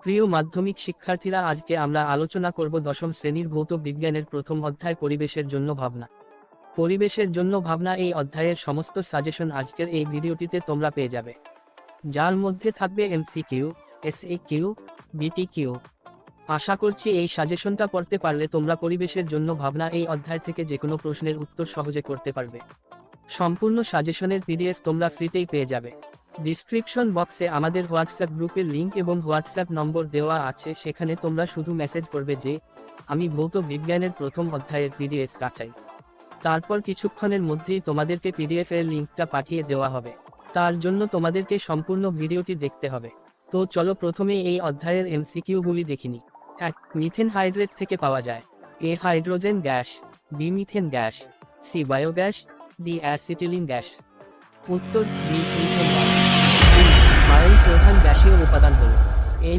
প্রিয় মাধ্যমিক শিক্ষার্থীরা, আজকে আমরা আলোচনা করব দশম শ্রেণীর ভৌত বিজ্ঞানের প্রথম অধ্যায় পরিবেশের জন্য ভাবনা। পরিবেশের জন্য ভাবনা এই অধ্যায়ের সমস্ত সাজেশন আজকের এই ভিডিওটিতে তোমরা পেয়ে যাবে, যার মধ্যে থাকবে এমসিকিউ, এসএকিউ, বিটিকিউ। আশা করছি এই সাজেশনটা পড়তে পারলে তোমরা পরিবেশের জন্য ভাবনা এই অধ্যায় থেকে যে কোনো প্রশ্নের উত্তর সহজে করতে পারবে। সম্পূর্ণ সাজেশনের পিডিএফ তোমরা ফ্রিতেই পেয়ে যাবে। ডিসক্রিপশন বক্সে আমাদের হোয়াটসঅ্যাপ গ্রুপের লিংক এবং হোয়াটসঅ্যাপ নম্বর দেওয়া আছে, সেখানে তোমরা শুধু মেসেজ করবে যে আমি ভৌত বিজ্ঞানের প্রথম অধ্যায়ের পিডিএফ চাই। তারপর কিছুক্ষণের মধ্যেই তোমাদেরকে পিডিএফ এর লিংকটা পাঠিয়ে দেওয়া হবে। তার জন্য তোমাদেরকে সম্পূর্ণ ভিডিওটি দেখতে হবে। তো চলো প্রথমে এই অধ্যায়ের এমসিকিউগুলি দেখিনি। 1. মিথেন হাইড্রেট থেকে পাওয়া যায়। A hydrogen gas, B methane gas, C biogas, D acetylene gas. উত্তর বি মিথেন গ্যাস। বায়ুর প্রধান গ্যাসীয় উপাদান হল এ